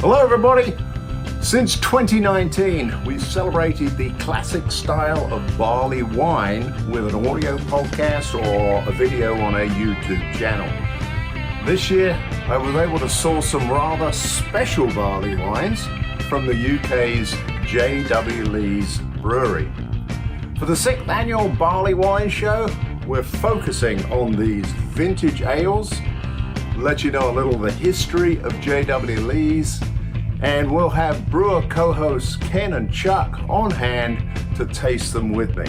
Hello everybody! Since 2019, we've celebrated the classic style of barley wine with an audio podcast or a video on a YouTube channel. This year, I was able to source some rather special barley wines from the UK's J.W. Lee's brewery. For the 6th annual Barley Wine Show, we're focusing on these vintage ales, let you know a little of the history of J.W. Lee's, and we'll have brewer co-hosts Ken and Chuck on hand to taste them with me.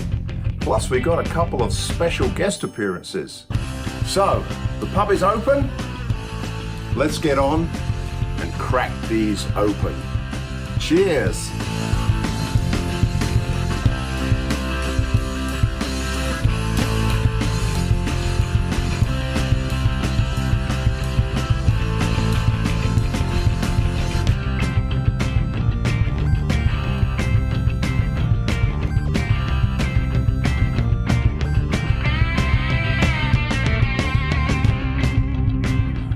Plus, we got a couple of special guest appearances. So, the pub is open. Let's get on and crack these open. Cheers.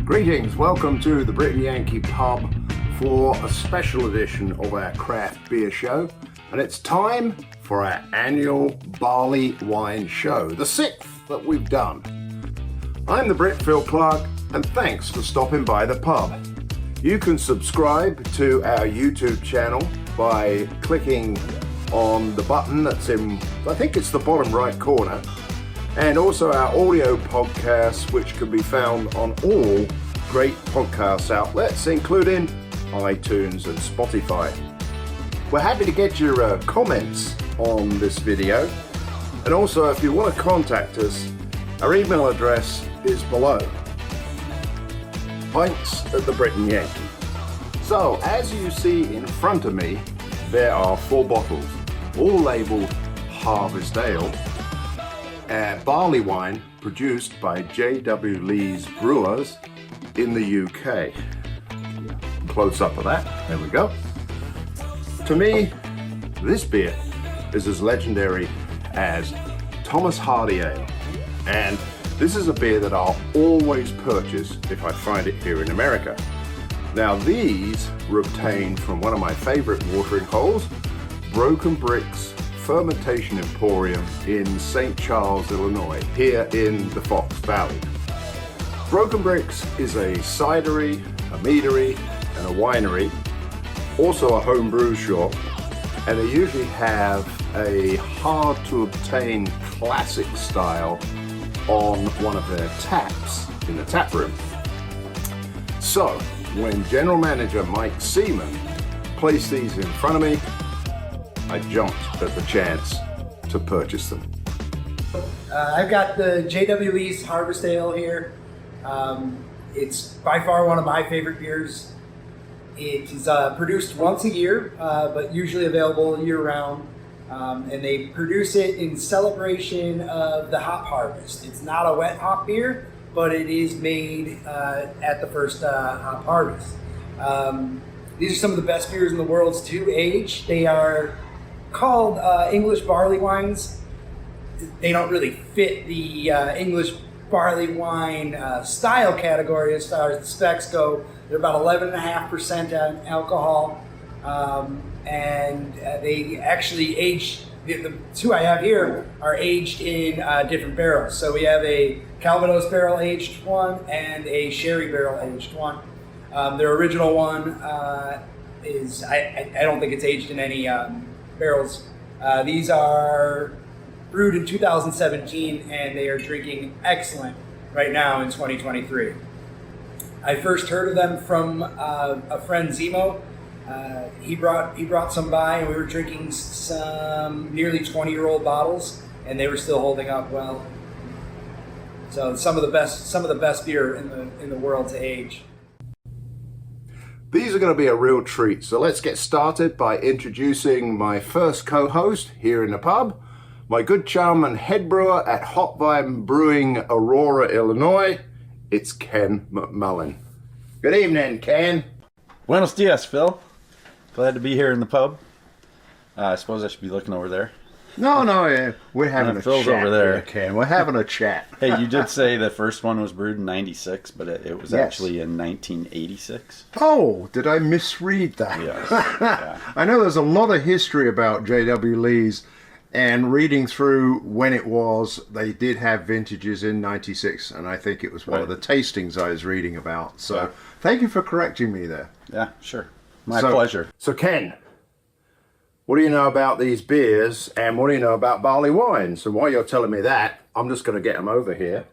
Greetings, welcome to the Brit and Yankee pub for a special edition of our craft beer show, and it's time for our annual Barley Wine Show, the 6th that we've done. I'm the Brit Phil Clark, and thanks for stopping by the pub. You can subscribe to our YouTube channel by clicking on the button that's in, I think it's the bottom right corner, and also our audio podcast, which can be found on all great podcast outlets, including iTunes and Spotify. We're happy to get your comments on this video, and also if you want to contact us, our email address is below. Pints@the-Brit and Yankee. So, as you see in front of me, there are 4 bottles, all labeled Harvest Ale, barley wine produced by J.W. Lee's Brewers in the UK. Close up of that, there we go. To me, this beer is as legendary as Thomas Hardy Ale, and this is a beer that I'll always purchase if I find it here in America. Now these were obtained from one of my favorite watering holes, Brix Fermentation Emporium in St. Charles, Illinois, here in the Fox Valley. Brix is a cidery, a meadery, and a winery, also a home brew shop, and they usually have a hard to obtain classic style on one of their taps in the tap room. So, when General Manager Mike Seaman placed these in front of me, I jumped at the chance to purchase them. I've got the J.W. Lee's Harvest Ale here. It's by far one of my favorite beers. It is produced once a year, but usually available year-round. And they produce it in celebration of the hop harvest. It's not a wet hop beer, but it is made at the first hop harvest. These are some of the best beers in the world to age. They are called English barley wines. They don't really fit the English barley wine style category as far as the specs go. They're about 11.5% on alcohol, and they actually age. The 2 I have here are aged in different barrels. So we have a Calvados barrel aged one and a sherry barrel aged one. Their original one is I don't think it's aged in any barrels. These are brewed in 2017, and they are drinking excellent right now in 2023. I first heard of them from a friend, Zemo. He brought some by, and we were drinking some nearly 20-year-old bottles, and they were still holding up well. So some of the best beer in the world to age. These are going to be a real treat, so let's get started by introducing my first co-host here in the pub, my good chum and head brewer at Hopvine Brewing, Aurora, Illinois. It's Ken McMullen. Good evening, Ken. Buenos dias, Phil. Glad to be here in the pub. I suppose I should be looking over there. No, yeah. We're having a Phil's chat over there. here, Ken. We're having a chat. Hey, you did say the first one was brewed in 96, but it was Yes. actually in 1986. Oh, did I misread that? Yes. Yeah. I know there's a lot of history about J.W. Lee's, and reading through when it was, they did have vintages in 96, and I think it was one of the tastings I was reading about. So thank you for correcting me there. Yeah, sure. My pleasure. So Ken, what do you know about these beers, and what do you know about barley wine? So while you're telling me that, I'm just going to get them over here.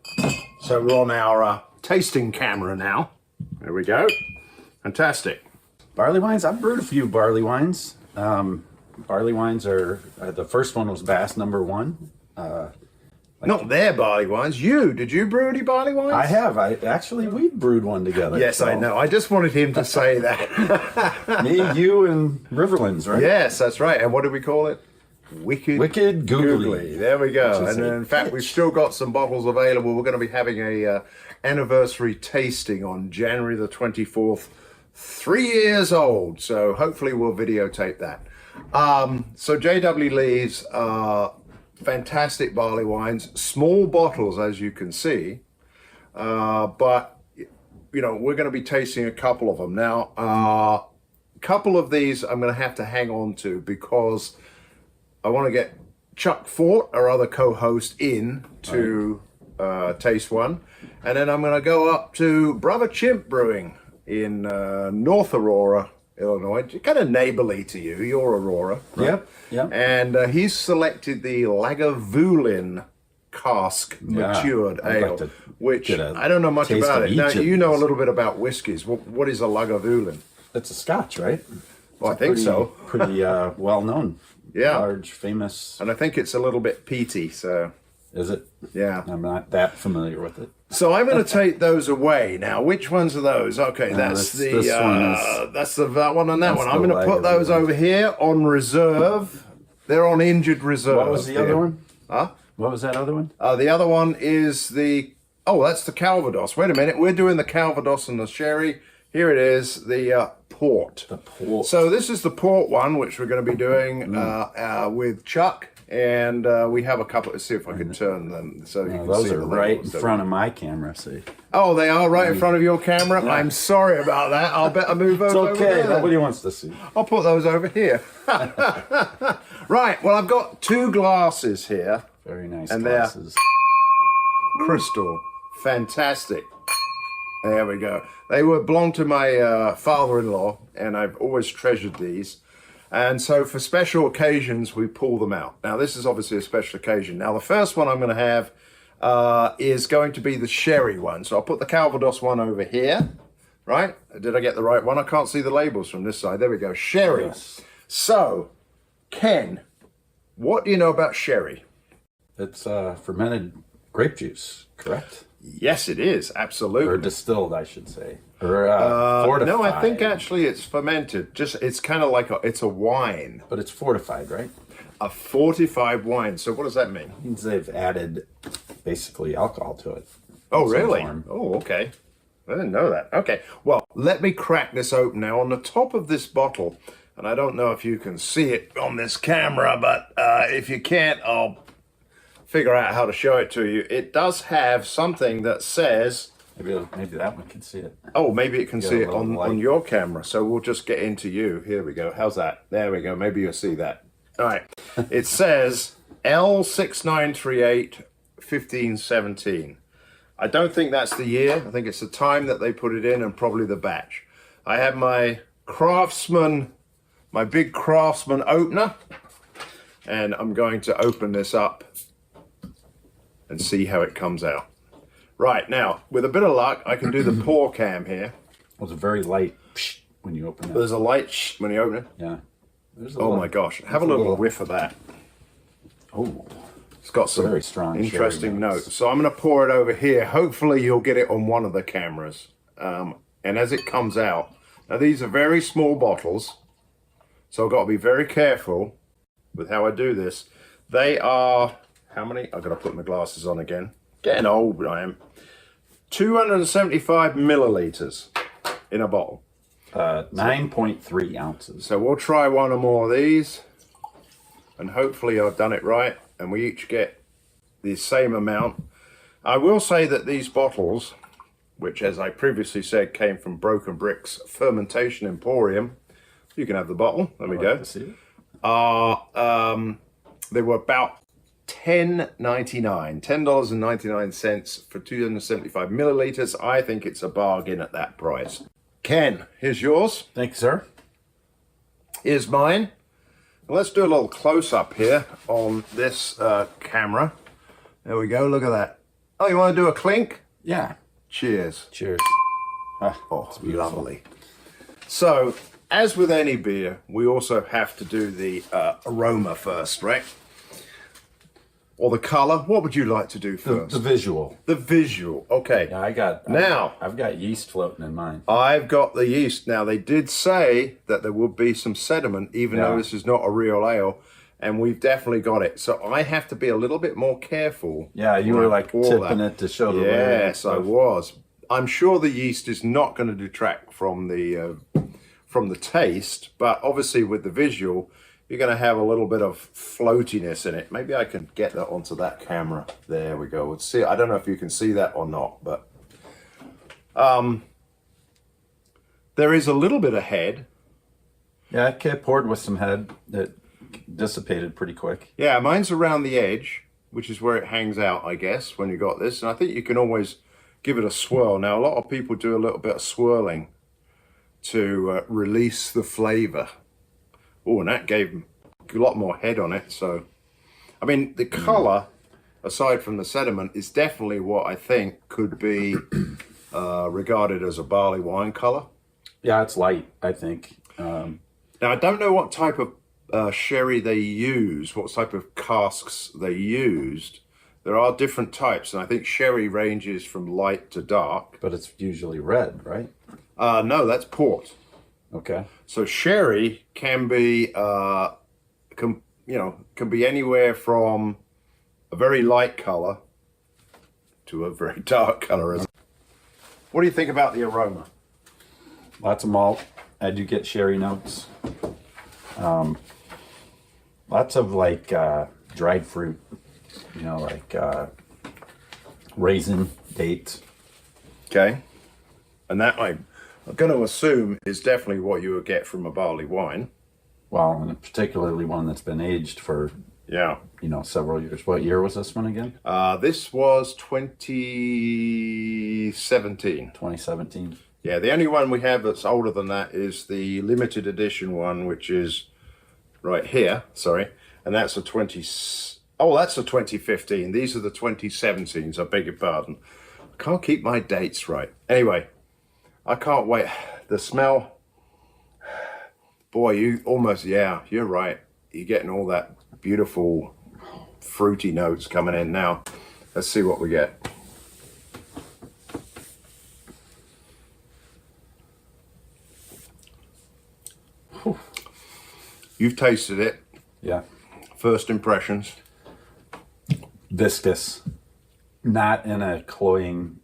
So we're on our tasting camera now. There we go. Fantastic. Barley wines, I've brewed a few barley wines. Barley wines are, the first one was Bass number 1. Not their barley wines. Did you brew any barley wines? I have. We brewed one together. Yes, so. I know. I just wanted him to say that. Me, you, and Riverlands, right? Yes, that's right. And what did we call it? Wicked Googly. There we go. Which is And in fact, we've still got some bottles available. We're going to be having a anniversary tasting on January the 24th. 3 years old. So hopefully we'll videotape that. So J.W. Lee's are fantastic barley wines, small bottles as you can see, but you know, we're going to be tasting a couple of them now. A couple of these I'm going to have to hang on to because I want to get Chuck Fort, our other co-host, in to taste one, and then I'm going to go up to Brother Chimp Brewing in North Aurora, Illinois, kind of neighborly to you. You're Aurora, right? Yep. And he's selected the Lagavulin cask matured I'd like ale, to which get a I don't know much taste about of it. Now, each of you know a these. little bit about whiskeys. What is a Lagavulin? It's a Scotch, right? Well, I think so. Pretty well known. Yeah. Large, famous. And I think it's a little bit peaty, so Is it? yeah. I'm not that familiar with it. So I'm going to take those away now. Which ones are those? Okay, that's this one is- that's that one and that that's one. I'm the going to put those Lagavulin. over here on reserve. They're on injured reserve. What was the other here. one? Huh? What was that other one? The other one is that's the Calvados. Wait a minute, we're doing the Calvados and the sherry. Here it is, the port. The port. So this is the port one, which we're going to be doing with Chuck. And we have a couple. Let's see if I can turn them so you can Those see are the right in labels. front of my camera, see? Oh, they are right in front of your camera? Yeah. I'm sorry about that. I'll better move It's over okay, there then. nobody wants to see. I'll put those over here. Right, well, I've got 2 glasses here. Very nice And they're- glasses. Crystal. Fantastic. There we go. They were belong to my father-in-law, and I've always treasured these. And so for special occasions, we pull them out. Now, this is obviously a special occasion. Now, the first one I'm going to have is going to be the sherry one. So I'll put the Calvados one over here, right? Did I get the right one? I can't see the labels from this side. There we go. Sherry. Yes. So, Ken, what do you know about sherry? It's fermented grape juice, correct? Yes, it is. Absolutely. Or distilled, I should say. Or fortified. No, I think actually it's fermented. It's kind of like it's a wine, But it's fortified, right? a fortified wine. So what does that mean? Means they've added basically alcohol to it. Oh, in some really? form. Oh, okay. I didn't know that. Okay. Well, let me crack this open now. On the top of this bottle, and I don't know if you can see it on this camera, but if you can't, I'll figure out how to show it to you. It does have something that says, Maybe that one can see it. oh, maybe it can Get see a it little on light. your camera. So we'll just get into you. Here we go. How's that? There we go. Maybe you'll see that. All right. It says L6938 1517. I don't think that's the year. I think it's the time that they put it in and probably the batch. I have my big Craftsman opener, and I'm going to open this up and see how it comes out. Right, now, with a bit of luck, I can do the pour cam here. It was a very light when you open it. There's a light when you open it. Yeah. There's a Oh little- my gosh, have a there's little whiff of that. Oh, It's got some Very strong interesting sherry notes. notes. So I'm going to pour it over here. Hopefully you'll get it on one of the cameras. And as it comes out, now these are very small bottles, so I've got to be very careful with how I do this. They are, how many? I've got to put my glasses on again. Getting old I am. 275 milliliters in a bottle. 9.3 ounces. So we'll try one or more of these. and hopefully I've done it right, and we each get the same amount. I will say that these bottles, which as I previously said came from Brix Fermentation Emporium, you can have the bottle, there we go, they were about $10.99 for 275 milliliters. I think it's a bargain at that price. Ken, here's yours. Thank you, sir. Here's mine. Let's do a little close-up here on this camera. There we go, look at that. Oh, you want to do a clink? Yeah. Cheers. Cheers. Oh, lovely. So, as with any beer, we also have to do the aroma first, right? Or the color. What would you like to do first? The visual. The visual. Okay. Yeah, I've got yeast floating in mine. I've got the yeast. Now, they did say that there would be some sediment, even though this is not a real ale, and we've definitely got it. So I have to be a little bit more careful. Yeah, you were like tipping it to show the way. Yes, I was. I'm sure the yeast is not going to detract from the taste, but obviously with the visual, you're going to have a little bit of floatiness in it. Maybe I can get that onto that camera. There we go. Let's see. I don't know if you can see that or not, but there is a little bit of head. Yeah, it poured with some head that dissipated pretty quick. Yeah, mine's around the edge, which is where it hangs out, I guess, when you got this. And I think you can always give it a swirl. Now, a lot of people do a little bit of swirling to release the flavor. Oh, and that gave a lot more head on it. So, I mean, the color, aside from the sediment, is definitely what I think could be regarded as a barley wine color. Yeah, it's light, I think. Now, I don't know what type of sherry they use, what type of casks they used. There are different types, and I think sherry ranges from light to dark. But it's usually red, right? No, that's port. Okay. So sherry can be, can be anywhere from a very light color to a very dark color. What do you think about the aroma? Lots of malt. I do get sherry notes. Lots of like dried fruit, like raisin, dates. Okay. And that I'm going to assume is definitely what you would get from a barley wine. Well, and particularly one that's been aged for, several years. What year was this one again? This was 2017. 2017. Yeah, the only one we have that's older than that is the limited edition one, which is right here, sorry. And that's a 2015. These are the 2017s, I beg your pardon. I can't keep my dates right. Anyway, I can't wait. The smell, boy, you're right. You're getting all that beautiful fruity notes coming in now. Let's see what we get. Whew. You've tasted it. Yeah. First impressions. Viscous. Not in a cloying,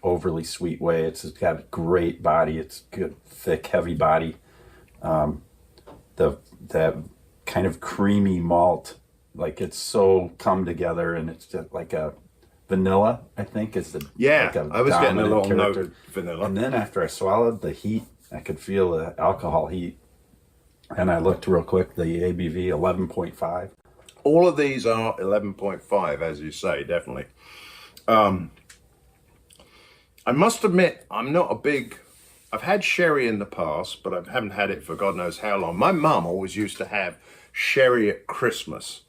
overly sweet way. It's got a great body. It's good, thick, heavy body. That kind of creamy malt, like it's so come together, and it's just like a vanilla, I think, is the I was getting a little note of vanilla. And then after I swallowed the heat, I could feel the alcohol heat. And I looked real quick, the ABV 11.5. All of these are 11.5, as you say, definitely. I must admit, I've had sherry in the past, but I haven't had it for God knows how long. My mum always used to have sherry at Christmas.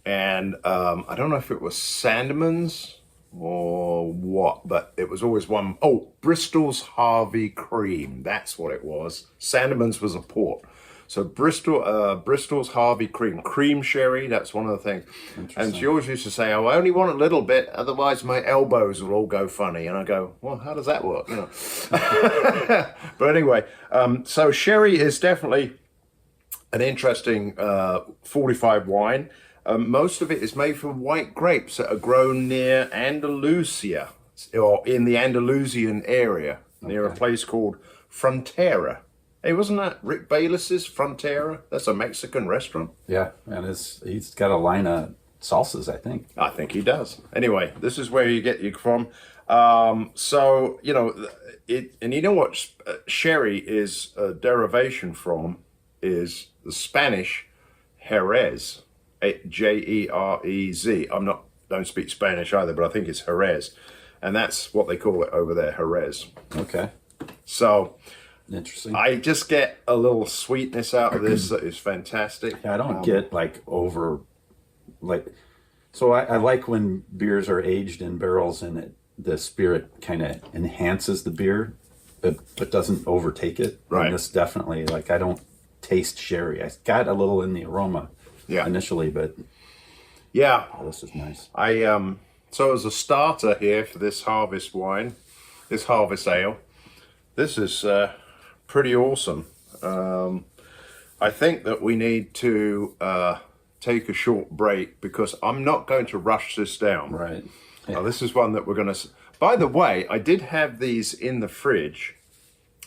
And I don't know if it was Sandeman's or what, but it was always one. Oh, Bristol's Harvey Cream. That's what it was. Sandeman's was a port. So Bristol's Harvey Cream sherry, that's one of the things. And she always used to say, I only want a little bit, otherwise my elbows will all go funny. And I go, well, how does that work? But anyway, so sherry is definitely an interesting 45 wine. Most of it is made from white grapes that are grown near Andalusia, or in the Andalusian area, near a place called Frontera. Hey, wasn't that Rick Bayless's Frontera? That's a Mexican restaurant. Yeah, and he's got a line of salsas, I think. I think he does. Anyway, this is where you get you from. So, you know, and you know what sherry is a derivation from is the Spanish Jerez, Jerez. Don't speak Spanish either, but I think it's Jerez. And that's what they call it over there, Jerez. Okay. So interesting. I just get a little sweetness out of this that is fantastic. Yeah, I don't get so I like when beers are aged in barrels and the spirit kind of enhances the beer, but doesn't overtake it. Right. And this definitely, I don't taste sherry. I got a little in the aroma initially, but this is nice. So as a starter here for this harvest wine, this harvest ale, this is pretty awesome. I think that we need to take a short break because I'm not going to rush this down. Right. Yeah. Now, this is one that we're going to... By the way, I did have these in the fridge,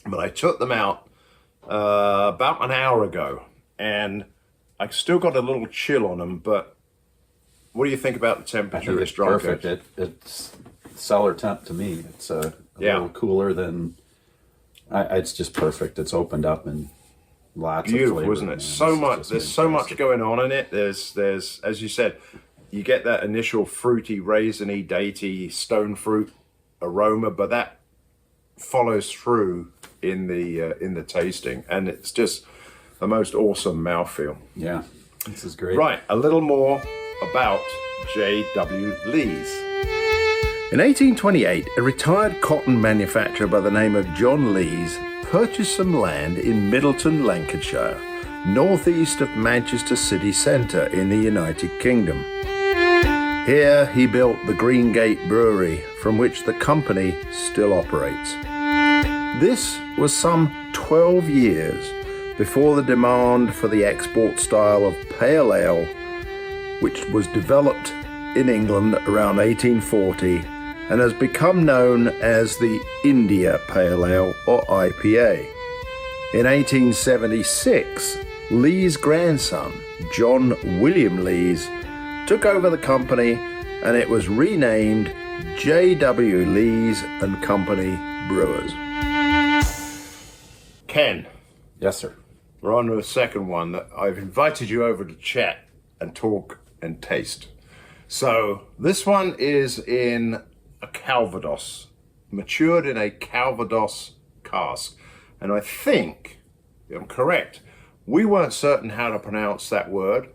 but I took them out about an hour ago, and I still got a little chill on them, but what do you think about the temperature? It's perfect. It's cellar temp to me. It's a little cooler than... it's just perfect. It's opened up and lots beautiful, of flavor. Isn't it? There's so much going on in it. There's as you said, you get that initial fruity, raisiny, datey, stone fruit aroma, but that follows through in the tasting, and it's just the most awesome mouthfeel. Yeah, this is great. Right, a little more about J.W. Lees. In 1828, a retired cotton manufacturer by the name of John Lees purchased some land in Middleton, Lancashire, northeast of Manchester city centre in the United Kingdom. Here he built the Greengate Brewery, from which the company still operates. This was some 12 years before the demand for the export style of pale ale, which was developed in England around 1840 and has become known as the India Pale Ale or IPA. In 1876, Lee's grandson, John William Lees, took over the company and it was renamed J.W. Lees and Company Brewers. Ken. Yes, sir. We're on to the second one that I've invited you over to chat and talk and taste. So this one is in a Calvados, matured in a Calvados cask. And I think, if I'm correct, we weren't certain how to pronounce that word.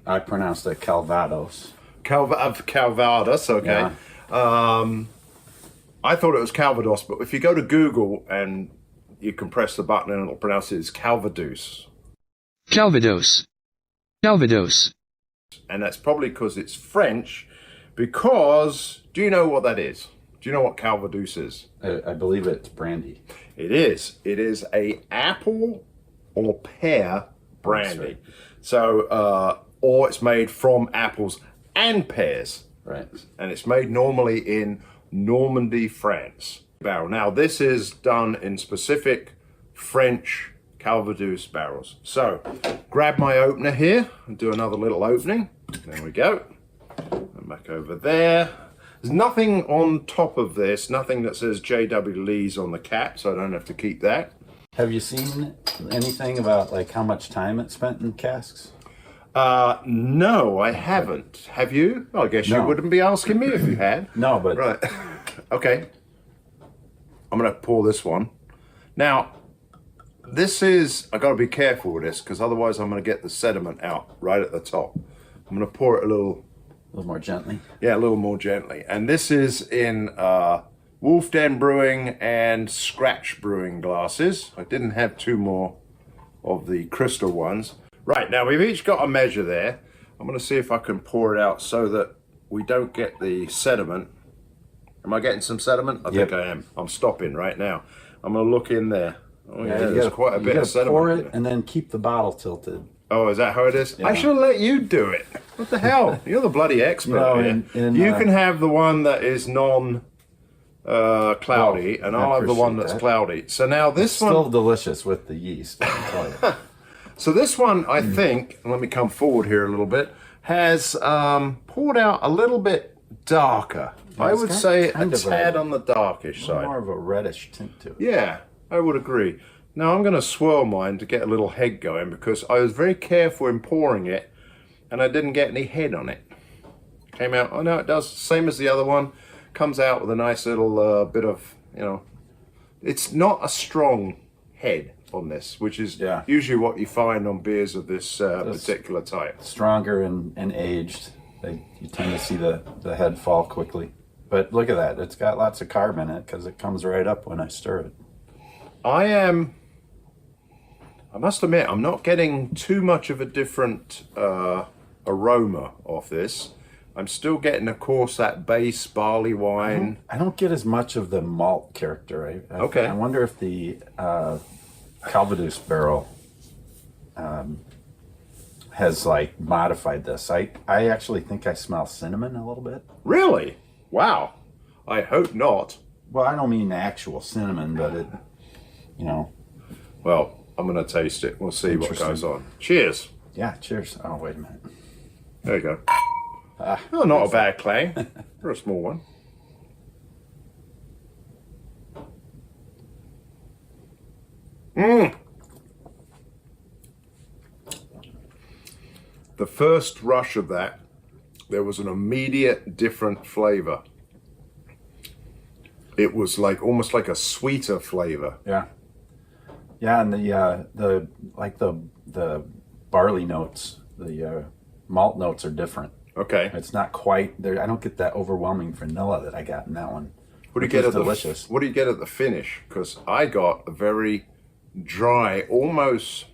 I pronounced it Calvados. Calvados, okay. Yeah. I thought it was Calvados, but if you go to Google and you can press the button and it'll pronounce it as Calvados. Calvados. Calvados. And that's probably because it's French, because, do you know what that is? Do you know what Calvados is? I believe it's brandy. It is. It is a apple or pear brandy. Right. So, or it's made from apples and pears. Right. And it's made normally in Normandy, France. Barrel. Now, this is done in specific French Calvados barrels. So, grab my opener here and do another little opening. There we go. And back over there. There's nothing on top of this, nothing that says J.W. Lees on the cap, so I don't have to keep that. Have you seen anything about how much time it spent in casks? No, I haven't. Have you? Well, I guess you wouldn't be asking me if you had. No, but... Right. Okay. I'm going to pour this one. Now, this is... I've got to be careful with this, because otherwise I'm going to get the sediment out right at the top. I'm going to pour it a little more gently. Yeah, a little more gently. And this is in Wolf Den Brewing and Scratch Brewing glasses. I didn't have two more of the crystal ones. Right, now we've each got a measure there. I'm going to see if I can pour it out so that we don't get the sediment. Am I getting some sediment? I think I am. I'm stopping right now. I'm going to look in there. Oh yeah, there's quite a bit of sediment. Pour it and then keep the bottle tilted. Oh, is that how it is? Yeah. I should have let you do it. What the hell? You're the bloody expert. No, here. You can have the one that is cloudy, and I'll have the one that's cloudy. So now this one... Still delicious with the yeast, I can tell you. So this one, I think, let me come forward here a little bit, has poured out a little bit darker. Yeah, I would say a tad on the darkish side. More of a reddish tint to it. Yeah, I would agree. Now I'm going to swirl mine to get a little head going because I was very careful in pouring it and I didn't get any head on it. Came out, oh no, it does, same as the other one. Comes out with a nice little bit of, you know, it's not a strong head on this, which is usually what you find on beers of this particular type. Stronger and aged, you tend to see the head fall quickly. But look at that, it's got lots of carb in it because it comes right up when I stir it. I must admit, I'm not getting too much of a different aroma off this. I'm still getting, of course, that base barley wine. I don't get as much of the malt character. I wonder if the Calvados barrel has like modified this. I actually think I smell cinnamon a little bit. Really? Wow. I hope not. Well, I don't mean actual cinnamon, but it, you know. Well, I'm going to taste it. We'll see what goes on. Cheers. Yeah, cheers. Oh, wait a minute. There you go. Oh, not a bad clang. For a small one. The first rush of that, there was an immediate different flavor. It was like almost like a sweeter flavor. Yeah. Yeah, and the barley notes, the malt notes are different. Okay. It's not quite there. I don't get that overwhelming vanilla that I got in that one. What do you get at delicious? What do you get at the finish? Because I got a very dry, almost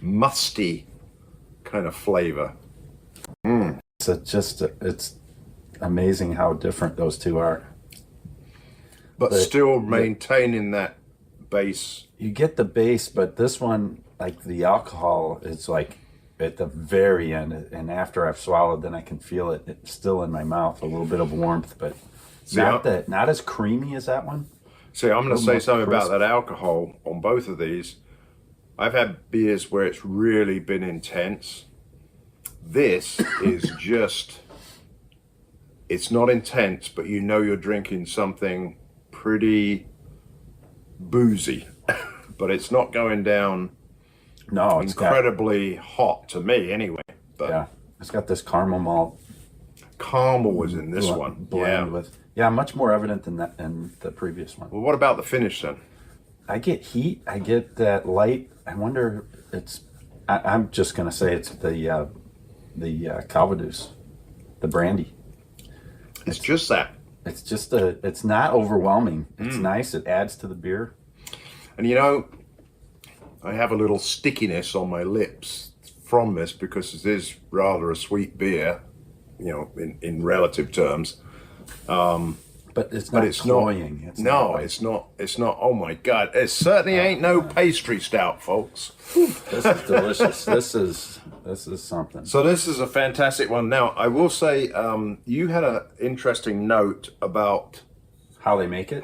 musty kind of flavor. It's amazing how different those two are. But still maintaining that base. You get the base, but this one, like the alcohol, is like at the very end, and after I've swallowed, then I can feel it. It's still in my mouth, a little bit of warmth, but not as creamy as that one. See, I'm going to say something about that alcohol on both of these. I've had beers where it's really been intense. This is just, it's not intense, but you know you're drinking something pretty boozy, but it's not going down incredibly hot to me anyway. But yeah, it's got this caramel malt. Caramel was in this one. Much more evident than that in the previous one. Well, what about the finish then? I get heat. I get that light. I wonder. I'm just gonna say it's the Calvados, the brandy. It's just that. It's just it's not overwhelming. It's nice. It adds to the beer. And you know, I have a little stickiness on my lips from this because it is rather a sweet beer, you know, in relative terms. But it's not cloying. It's not. Oh my God! It certainly ain't no pastry stout, folks. This is delicious. This is something. So this is a fantastic one. Now I will say, you had an interesting note about how they make it.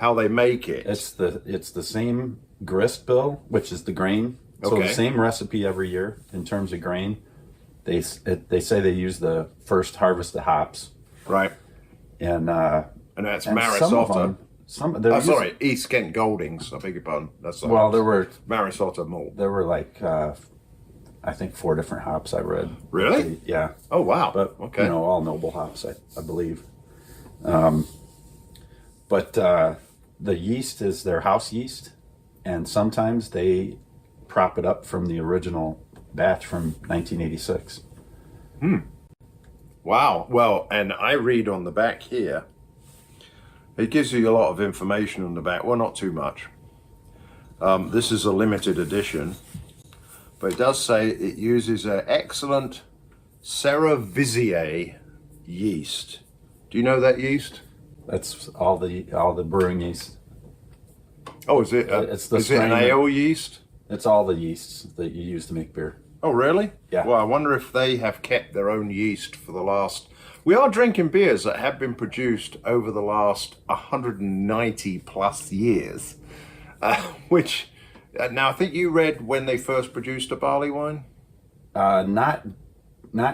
It's the same grist bill, which is the grain. So the same recipe every year in terms of grain. They say they use the first harvest of hops. Right. And that's Marisota. East Kent Goldings. I beg your pardon. There were Marisota malt. There were like I think 4 different hops I read. Really? Yeah. Oh wow. But you know, all noble hops, I believe. But the yeast is their house yeast, and sometimes they prop it up from the original batch from 1986. Wow. Well, and I read on the back here, it gives you a lot of information on the back. Well, not too much. This is a limited edition, but it does say it uses an excellent Cerevisiae yeast. Do you know that yeast? That's all the brewing yeast. Oh, is it? Is it an ale yeast? It's all the yeasts that you use to make beer. Oh, really? Yeah. Well, I wonder if they have kept their own yeast for the last... We are drinking beers that have been produced over the last 190 plus years, which now I think you read when they first produced a barley wine. Not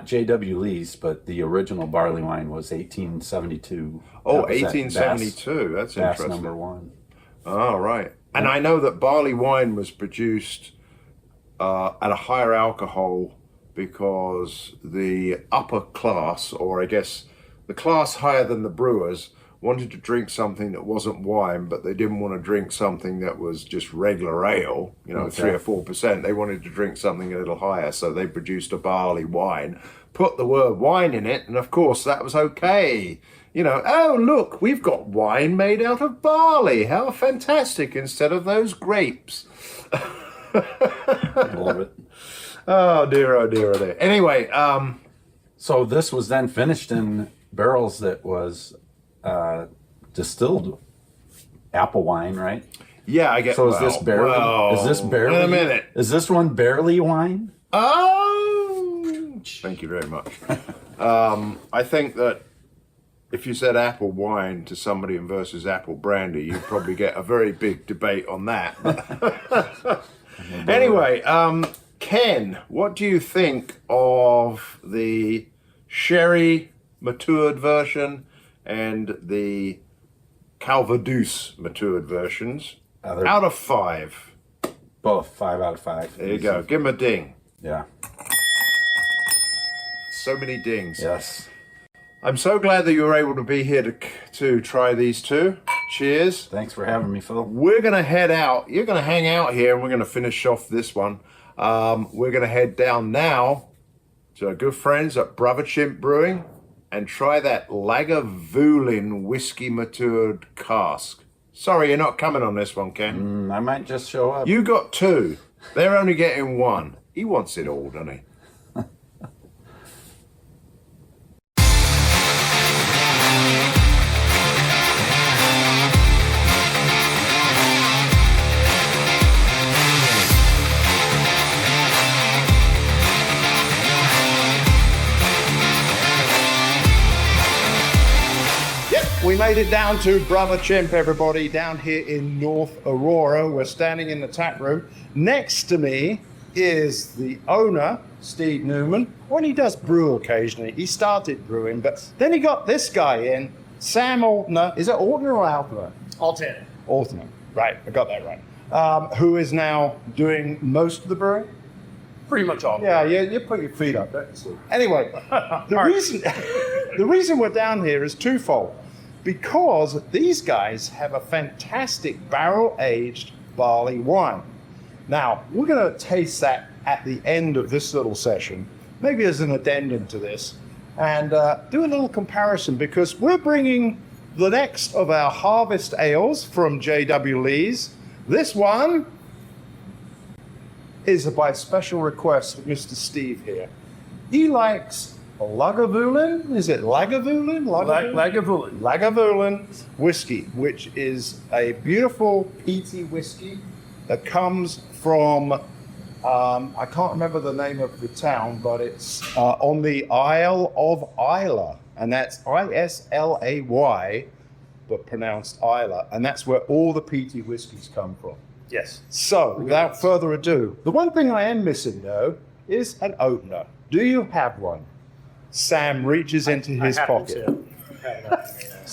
J.W. Lee's, but the original Barleywine was 1872. Oh, That was at 1872. That's Bass interesting. #1. Oh, right. And I know that barley wine was produced at a higher alcohol because the upper class, or I guess the class higher than the brewers, wanted to drink something that wasn't wine, but they didn't want to drink something that was just regular ale, 3 or 4%. They wanted to drink something a little higher, so they produced a barley wine, put the word wine in it, and of course that was okay. Oh, look, we've got wine made out of barley. How fantastic, instead of those grapes. I love it. Oh, dear, oh, dear, oh, dear. Anyway, So this was then finished in barrels that was distilled apple wine, right? yeah, I get. So is this barley? Is this barley? Wait a minute. Is this one barley wine? Oh, thank you very much. I think that if you said apple wine to somebody versus apple brandy, you'd probably get a very big debate on that. Anyway, Ken, what do you think of the sherry matured version and the Calvados matured versions? Out of 5. Both 5 out of 5. There you go. Give him a ding. Yeah. So many dings. Yes. I'm so glad that you were able to be here to try these two. Cheers. Thanks for having me, Phil. We're going to head out. You're going to hang out here, and we're going to finish off this one. We're going to head down now to our good friends at Brother Chimp Brewing and try that Lagavulin whiskey matured cask. Sorry, you're not coming on this one, Ken. I might just show up. You got 2. They're only getting 1. He wants it all, doesn't he? We made it down to Brother Chimp, everybody, down here in North Aurora. We're standing in the tap room. Next to me is the owner, Steve Newman. When he does brew occasionally, he started brewing, but then he got this guy in, Sam Altaner. Is it Altaner or Altaner? Altaner. Altaner, right, I got that right. Who is now doing most of the brewing? Pretty much all. Yeah, you put your feet up, don't you see? Anyway, the reason we're down here is twofold. Because these guys have a fantastic barrel-aged barley wine. Now, we're going to taste that at the end of this little session, maybe as an addendum to this, and do a little comparison, because we're bringing the next of our harvest ales from J.W. Lee's. This one is by special request of Mr. Steve here. He likes Lagavulin, is it Lagavulin? Lagavulin. Lagavulin whiskey, which is a beautiful peaty whiskey that comes from, I can't remember the name of the town, but it's on the Isle of Isla, and that's Islay, but pronounced Isla, and that's where all the peaty whiskeys come from. Yes. So, without further ado, the one thing I am missing, though, is an opener. Do you have one? Sam reaches into his pocket.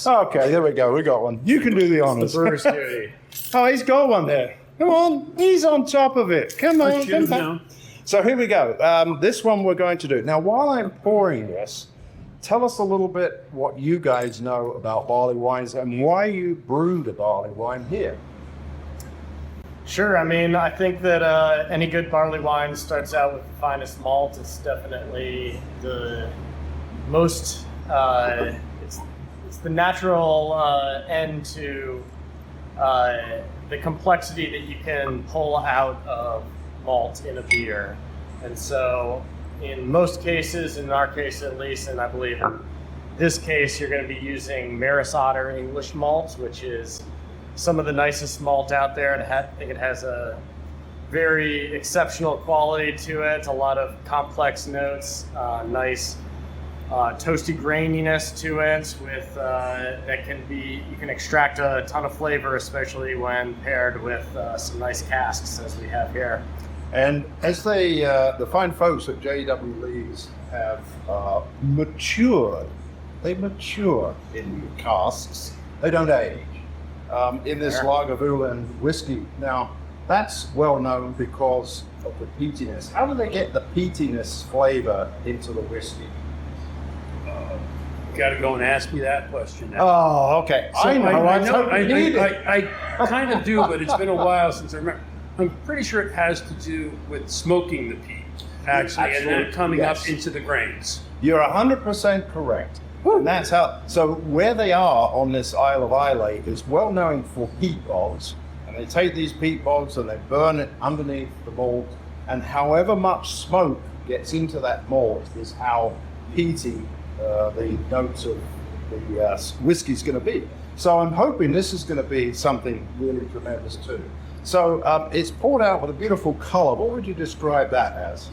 Okay, there we go. We got one. You can do the honors. Brewer's duty. Oh, he's got one there. Come on. He's on top of it. Come on. Come back. So here we go. This one we're going to do. Now, while I'm pouring this, tell us a little bit what you guys know about barley wines and why you brewed a barley wine here. Sure. I mean, I think that any good barley wine starts out with the finest malt. It's definitely the most, it's the natural end to the complexity that you can pull out of malt in a beer. And so in most cases, in our case at least, and I believe in this case, you're going to be using Maris Otter English malt, which is some of the nicest malt out there, and I think it has a very exceptional quality to it. A lot of complex notes, nice toasty graininess to it with you can extract a ton of flavor, especially when paired with some nice casks as we have here. And as the fine folks at J.W. Lee's have matured, they mature in casks. They don't age. In this Lagavulin whiskey. Now, that's well known because of the peatiness. How do they get the peatiness flavor into the whiskey? You got to go and ask me that question now. Oh, okay. So I know. I kind of do, but it's been a while since I remember. I'm pretty sure it has to do with smoking the peat, actually, and then coming up into the grains. You're 100% correct. And that's how. So where they are on this Isle of Islay is well known for peat bogs, and they take these peat bogs and they burn it underneath the malt, and however much smoke gets into that malt is how peaty the notes of the whiskey's going to be. So I'm hoping this is going to be something really tremendous too. So it's poured out with a beautiful color. What would you describe that as?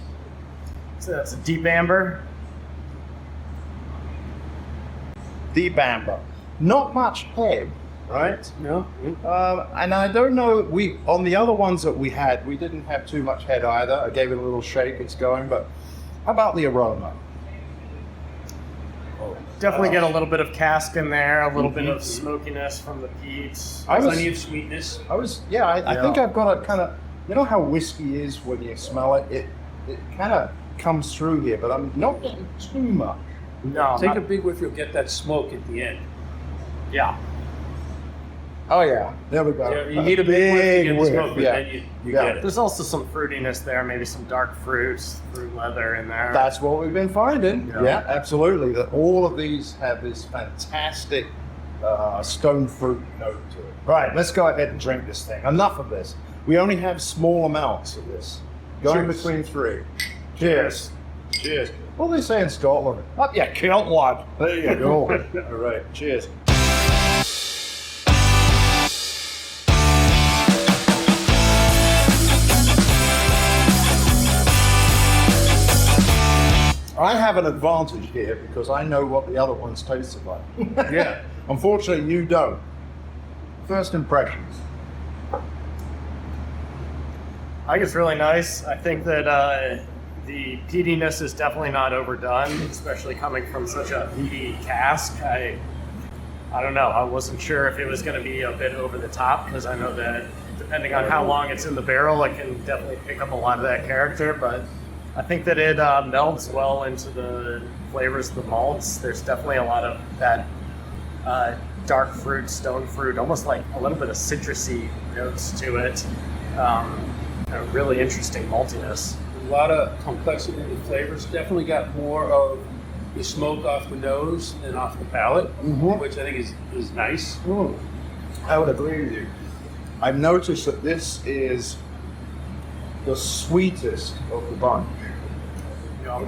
So it's a deep amber. Deep amber. Not much head, right? No. And I don't know, on the other ones that we had, we didn't have too much head either. I gave it a little shake, it's going, but how about the aroma? Definitely get a little bit of cask in there, a little bit of smokiness from the peat. Plenty of sweetness. I think I've got a kind of, you know how whiskey is when you smell it? It kind of comes through here, but I'm not getting too much. No. Take a big whiff, you'll get that smoke at the end. Yeah. Oh yeah, there we go. Yeah, you need a big whiff to get the smoke, but yeah. then you get it. There's also some fruitiness there, maybe some dark fruits, fruit leather in there. That's what we've been finding. Yeah. Yeah, absolutely. That all of these have this fantastic stone fruit note to it. Right, let's go ahead and drink this thing. Enough of this. We only have small amounts of this. Going Cheers. between three. Cheers. Cheers. What do they say in Scotland? Up your kilt, lad. There you go. All right, cheers. I have an advantage here because I know what the other ones tasted like. Yeah. Unfortunately, you don't. First impressions. I think it's really nice. I think that the peatiness is definitely not overdone, especially coming from such a peaty cask. I don't know. I wasn't sure if it was going to be a bit over the top because I know that depending on how long it's in the barrel, it can definitely pick up a lot of that character, but I think that it melds well into the flavors of the malts. There's definitely a lot of that dark fruit, stone fruit, almost like a little bit of citrusy notes to it. A really interesting maltiness. A lot of complexity in the flavors. Definitely got more of the smoke off the nose than off the palate, which I think is nice. I would agree with you. I've noticed that this is the sweetest of the bunch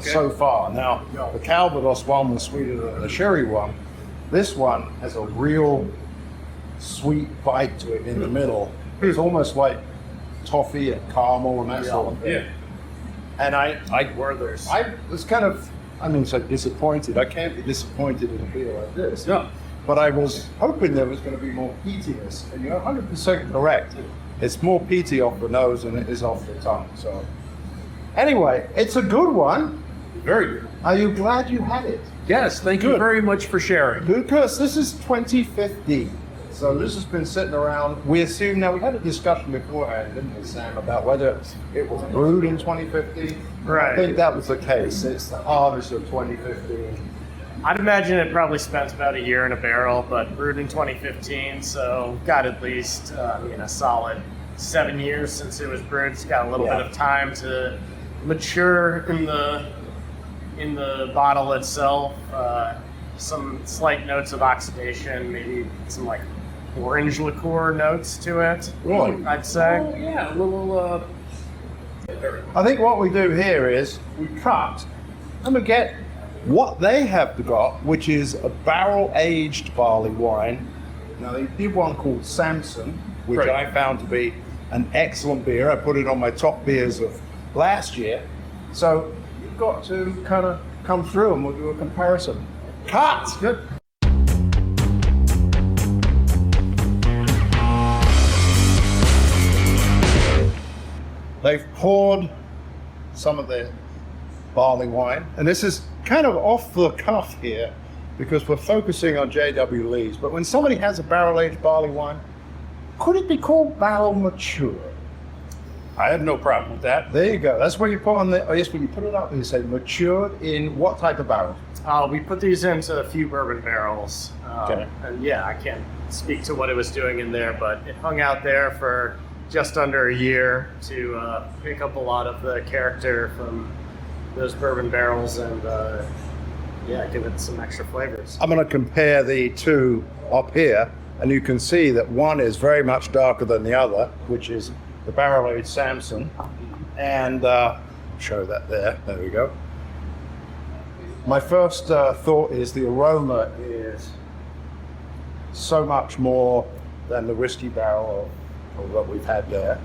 so far. Now, the Calvados one was sweeter than the sherry one. This one has a real sweet bite to it in the middle. It's almost like toffee and caramel and that sort of thing. Yeah. And I was kind of, so disappointed. I can't be disappointed in a beer like this. No. But I was hoping there was going to be more peatiness, and you're 100% correct. It's more peaty off the nose than it is off the tongue. So, anyway, it's a good one. Very good. Are you glad you had it? Yes, thank you very much for sharing. Because this is 2015. So this has been sitting around. We assume, now we had a discussion beforehand, didn't we, Sam, about whether it was brewed in 2015. Right. I think that was the case. It's the harvest of 2015. I'd imagine it probably spent about a year in a barrel, but brewed in 2015, so got at least a solid 7 years since it was brewed. It's got a little bit of time to mature in the bottle itself. Some slight notes of oxidation, maybe some like orange liqueur notes to it. Really? I'd say. Oh, yeah, a little. I think what we do here is we cut and we get what they have got, which is a barrel-aged barley wine. Now, they did one called Samson, which I found to be an excellent beer. I put it on my top beers of last year. So you've got to kind of come through and we'll do a comparison. Cut! Good. They've poured some of their barley wine, and this is kind of off the cuff here because we're focusing on J.W. Lee's, but when somebody has a barrel-aged barley wine, could it be called barrel mature? I have no problem with that. There you go. That's where you put on the, oh yes, when you put it up, you say matured in what type of barrel? We put these into a few bourbon barrels. Okay. And yeah, I can't speak to what it was doing in there, but it hung out there for just under a year to pick up a lot of the character from those bourbon barrels and yeah, give it some extra flavors. I'm going to compare the two up here, and you can see that one is very much darker than the other, which is the barrel-aged Samson. And show that there. There we go. My first thought is the aroma is so much more than the whiskey barrel of what we've had there.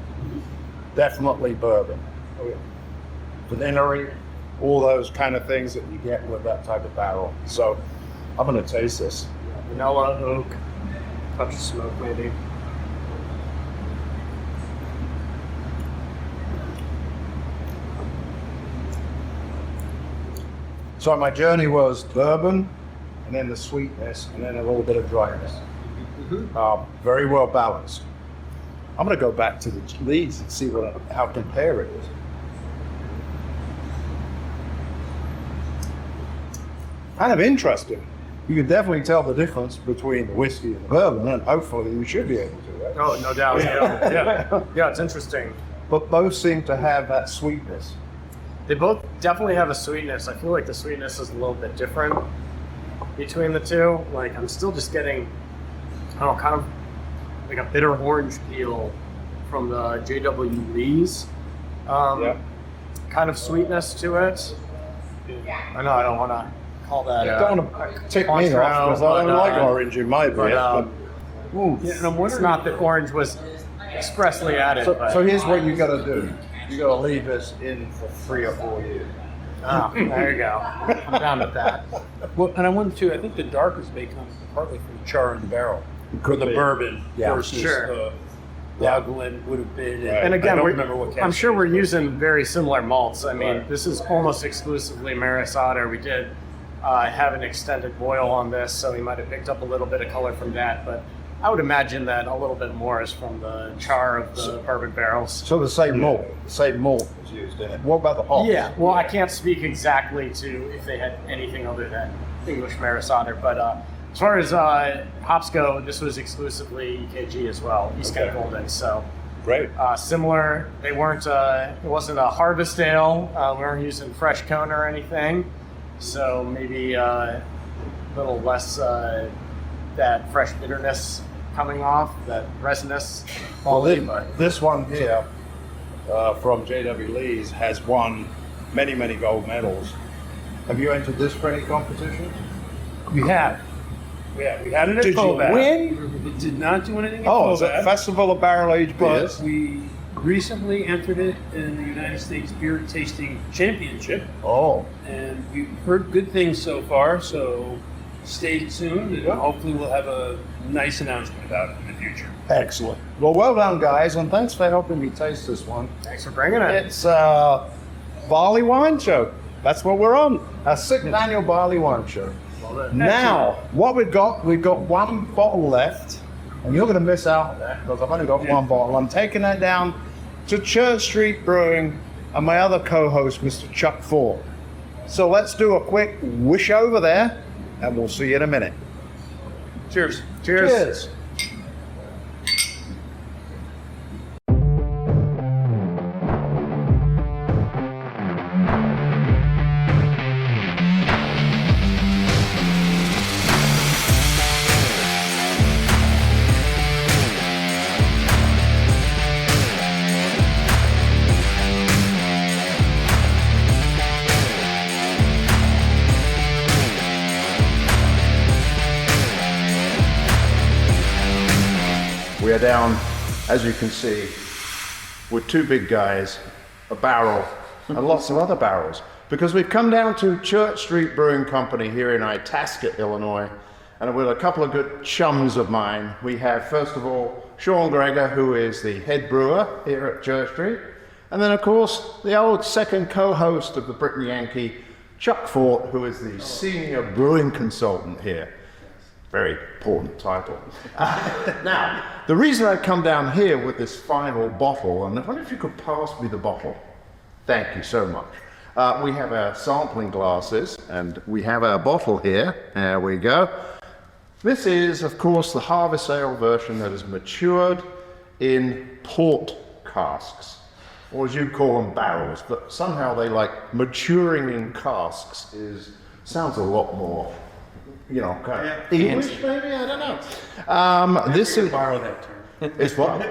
Definitely bourbon. Vanilla, all those kind of things that you get with that type of barrel. So I'm going to taste this. Vanilla, oak, touch of smoke maybe. So my journey was bourbon, and then the sweetness, and then a little bit of dryness. Very well balanced. I'm going to go back to the leads and see how compare it is. Kind of interesting. You can definitely tell the difference between the whiskey and the bourbon, and hopefully you should be able to, right? Oh, no doubt. Yeah, it's interesting. But both seem to have that sweetness. They both definitely have a sweetness. I feel like the sweetness is a little bit different between the two. Like, I'm still just getting, I don't know, kind of like a bitter orange peel from the J.W. Lee's kind of sweetness to it. I know I don't want to call that. Don't want to take me off because I don't like orange in my beer. Yeah, and I'm wondering, it's not that orange was expressly added. So here's what you got to do. You got to leave this in for 3 or 4 years. Oh, there you go. I'm down with that. Well, and I wonder too, I think the darkest may come partly from the char in the barrel. Could the be. bourbon Yeah. versus Sure. Lagavulin would have been. Right. And again, I don't remember what I'm sure we're category it was. using very similar malts. I mean, Right. this is almost exclusively Maris Otter. We did have an extended boil on this, so we might have picked up a little bit of color from that. But I would imagine that a little bit more is from the char of the bourbon barrels. So the same malt is used in it. What about the hops? Yeah, well, I can't speak exactly to if they had anything other than English Maris Otter, but as far as hops go, this was exclusively EKG as well, East Kent Golden. So Great. similar. They weren't. It wasn't a harvest ale. We weren't using fresh cone or anything. So maybe a little less that fresh bitterness coming off, that resinous quality. But This one here from J.W. Lee's has won many, many gold medals. Have you entered this for any competition? We have. We had it at Did you Kovac. win? We did not do anything at Oh, it's a Kovac, Festival of Barrel-Aged but Beers. we recently entered it in the United States Beer Tasting Championship, Oh, and we've heard good things so far, so stay tuned, and hopefully we'll have a nice announcement about it in the future. excellent. Well done, guys, and thanks for helping me taste this one. thanks for bringing it. It's Barley Wine Show. That's what we're on. Our 6th annual Barley Wine Show. Now, what we've got one bottle left, and you're going to miss out on that because I've only got one bottle. I'm taking that down to Church Street Brewing and my other co-host, Mr. Chuck Ford. So let's do a quick wish over there, and we'll see you in a minute. Cheers. Cheers. We are down, as you can see, with 2 big guys, a barrel, and lots of other barrels. because we've come down to Church Street Brewing Company here in Itasca, Illinois, and with a couple of good chums of mine. We have, first of all, Sean Gregor, who is the head brewer here at Church Street, and then, of course, the old second co-host of the Brit and Yankee, Chuck Fort, who is the senior brewing consultant here. Very important title. Now, the reason I've come down here with this final bottle, and I wonder if you could pass me the bottle. Thank you so much. We have our sampling glasses, and we have our bottle here. There we go. This is, of course, the Harvest Ale version that is matured in port casks, or as you call them, barrels, but somehow they like maturing in casks sounds a lot more, you know, kind of English, maybe? I don't know. This is borrow that term. It's what?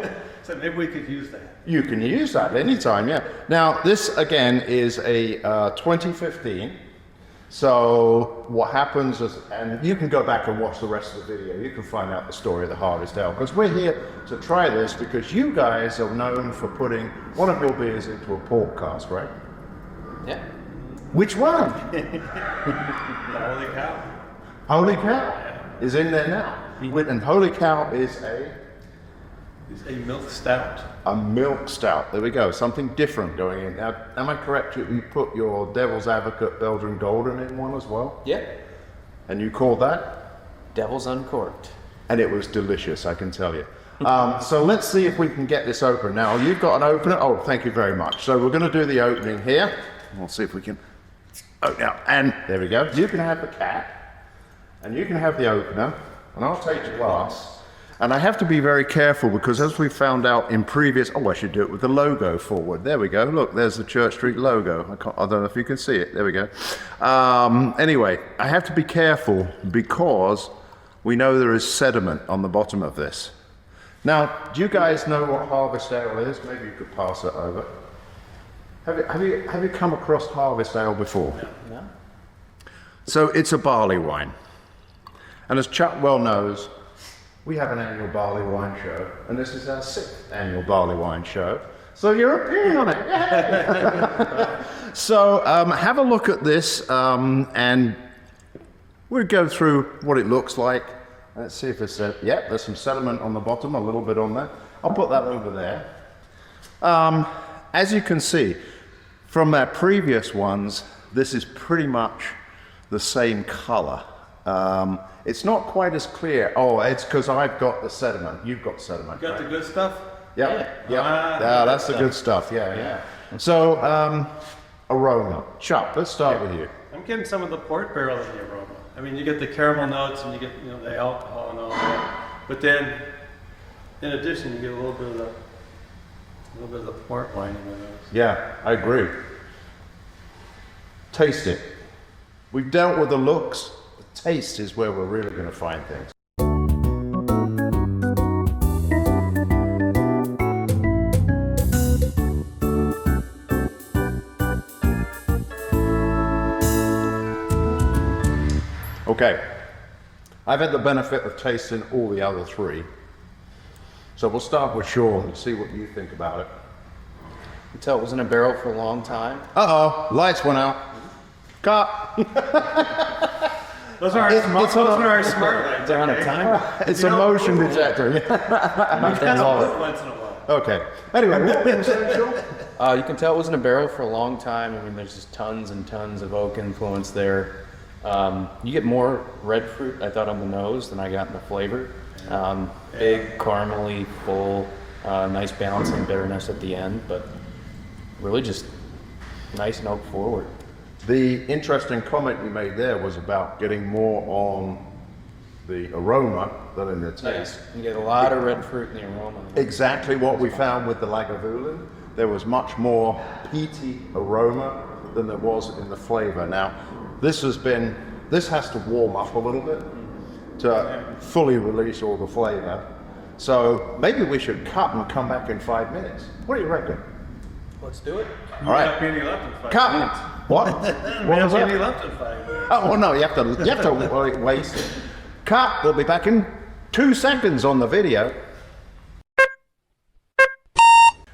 So maybe we could use that. You can use that anytime, yeah. Now, this again is a 2015. So what happens is, and you can go back and watch the rest of the video, you can find out the story of the Harvest Ale, because we're here to try this because you guys are known for putting one of your beers into a port cask, right? Yeah. Which one? Holy cow. Holy Cow is in there now. And Holy Cow is It's a milk stout. a milk stout. There we go, something different going in. Now, am I correct? You put your Devil's Advocate Belgian Golden in one as well? Yeah. And you called that? Devil's Uncorked. And it was delicious, I can tell you. So let's see if we can get this open. Now, you've got an opener. Oh, thank you very much. So we're going to do the opening here. We'll see if we can open up. And there we go. You can have the cap, and you can have the opener, and I'll take the glass. And I have to be very careful because, as we found out in previous, I should do it with the logo forward. There we go. Look, there's the Church Street logo. I don't know if you can see it. There we go. Anyway, I have to be careful because we know there is sediment on the bottom of this. Now, do you guys know what Harvest Ale is? Maybe you could pass it over. Have you come across Harvest Ale before? No. So it's a barley wine. And as Chuck well knows, we have an annual barley wine show, and this is our 6th annual barley wine show. So you're appearing on it. So have a look at this, and we'll go through what it looks like. Let's see if it's there's some sediment on the bottom, a little bit on there. I'll put that over there. As you can see, from our previous ones, this is pretty much the same color. It's not quite as clear. Oh, it's because I've got the sediment. You've got sediment. Got the good stuff? Yep. That's the good stuff. Yeah. So, aroma. Chuck, let's start with you. I'm getting some of the port barrel in the aroma. I mean, you get the caramel notes and you get the alcohol and all that. But then, in addition, you get a little bit of the port wine in there. Yeah, I agree. Taste it. We've dealt with the looks. The taste is where we're really going to find things. Okay, I've had the benefit of tasting all the other three. So we'll start with Sean and see what you think about it. You can tell it was in a barrel for a long time. Uh-oh, lights went out. Cut. Those are our smart lights. They're on a timer. It's a motion detector. Once in a while. Okay. Anyway, what was that, Sean? You can tell it was in a barrel for a long time. I mean, there's just tons and tons of oak influence there. You get more red fruit, I thought, on the nose than I got in the flavor. Big, caramely, full, nice balancing bitterness at the end, but really just nice and oak forward. The interesting comment you made there was about getting more on the aroma than in the taste. Yes, you get a lot of red fruit in the aroma. Exactly what we found with the Lagavulin. There was much more peaty aroma than there was in the flavor. Now, this has to warm up a little bit to fully release all the flavor. So maybe we should cut and come back in 5 minutes. What do you reckon? Let's do it. All right. Not any left in 5 Cut. minutes. What? What was Any that? left in 5 minutes. Oh, well, no, you have to waste it. Cut. We'll be back in 2 seconds on the video.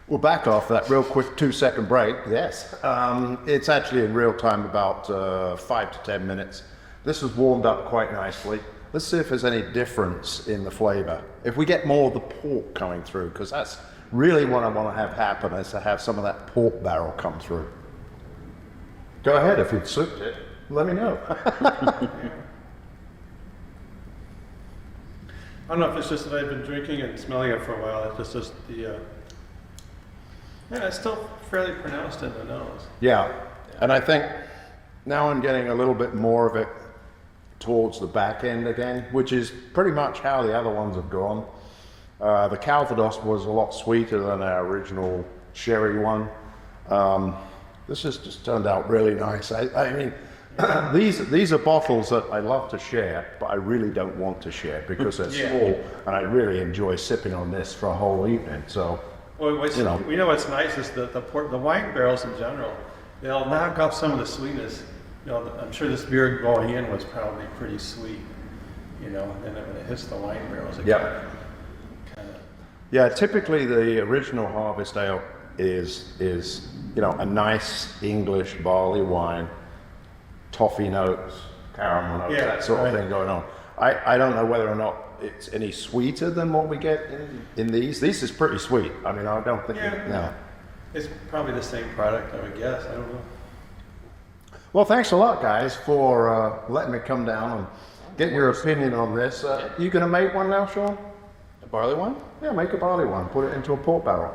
We're back off that real quick 2-second break. Yes. It's actually in real time, about 5 to 10 minutes. This has warmed up quite nicely. Let's see if there's any difference in the flavor. If we get more of the pork coming through, because that's really what I want to have happen, is to have some of that pork barrel come through. Go ahead, if you've souped it, let me know. I don't know if it's just that I've been drinking and smelling it for a while. It's just the, yeah, it's still fairly pronounced in the nose. Yeah, and I think now I'm getting a little bit more of it towards the back end again, which is pretty much how the other ones have gone. The Calvados was a lot sweeter than our original sherry one. This has just turned out really nice. I mean, these are bottles that I love to share, but I really don't want to share because they're small, and I really enjoy sipping on this for a whole evening. So, well, you know what's nice is that the wine barrels in general, they'll knock off some of the sweetness. You know, I'm sure this beer going in was probably pretty sweet. You know, and then when it hits the wine barrels, it kind of. Yeah, typically the original Harvest Ale is you know, a nice English barley wine, toffee notes, caramel notes, that sort of thing going on. I don't know whether or not it's any sweeter than what we get in these. This is pretty sweet. I mean, I don't think. No. It's probably the same product, I would guess. I don't know. Well, thanks a lot, guys, for letting me come down and get your opinion on this. You gonna make one now, Sean? A barley wine? Yeah, make a barley wine. Put it into a port barrel.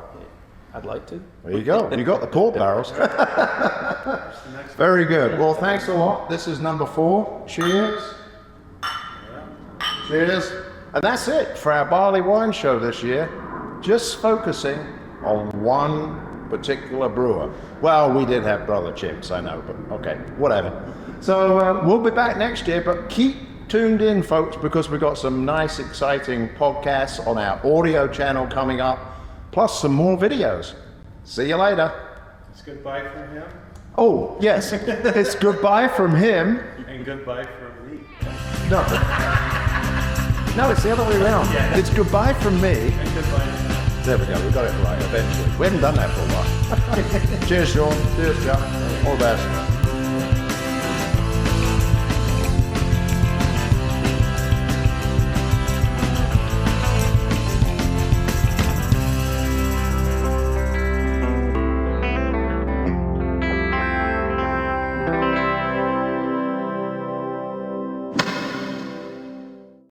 I'd like to. There you go. You got the port barrels. Very good. Well, thanks a lot. This is number 4. Cheers. Cheers. And that's it for our barley wine show this year. Just focusing on one particular brewer. Well, we did have Brother Chimps, I know, but okay, whatever. So we'll be back next year, but keep tuned in, folks, because we've got some nice, exciting podcasts on our audio channel coming up, plus some more videos. See you later. It's goodbye from him. Oh, yes. It's goodbye from him. And goodbye from me. No, it's the other way around. Yeah. It's goodbye from me. And goodbye to him. There we go. We got it right eventually. We haven't done that for a while. Cheers, Sean. Cheers, John. All the best.